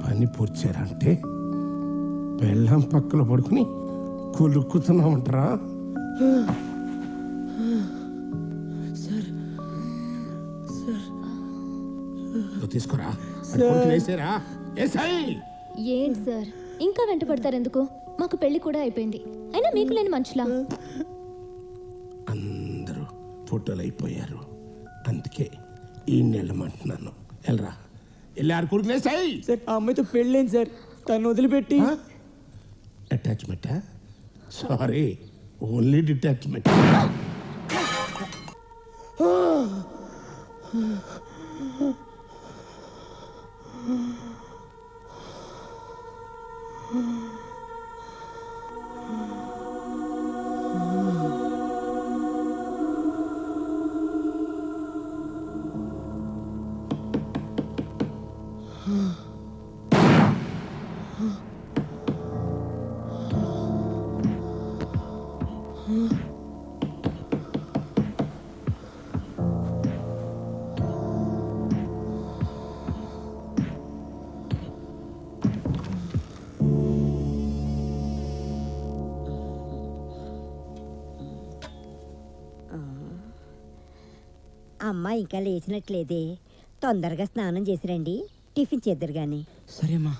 పని పూర్చారంటే బెల్లం పక్కలో పడుకుని కొలుక్కుతున్నా ఉంటారా? తీసుకురా వేసారా? ఏంటి సార్ ఇంకా వెంట పడతారు ఎందుకు? మాకు పెళ్లి కూడా అయిపోయింది. అయినా మీకు లేని మనుషులా? అందరూ ఫోటోలు అయిపోయారు, అందుకే ఈ నెలమంటున్నాను. వెళ్ళరా, వెళ్ళి ఆరు కొడుకునేసాయి. సార్ ఆ అమ్మాయితో పెళ్ళేంటి సార్, తను వదిలిపెట్టి. అటాచ్మెంటా? Sorry, only detachment. అమ్మ ఇంకా లేచినట్లేదే, తొందరగా స్నానం చేసిరండి, టిఫిన్ చేద్దరు గాని. సరేమ్మా.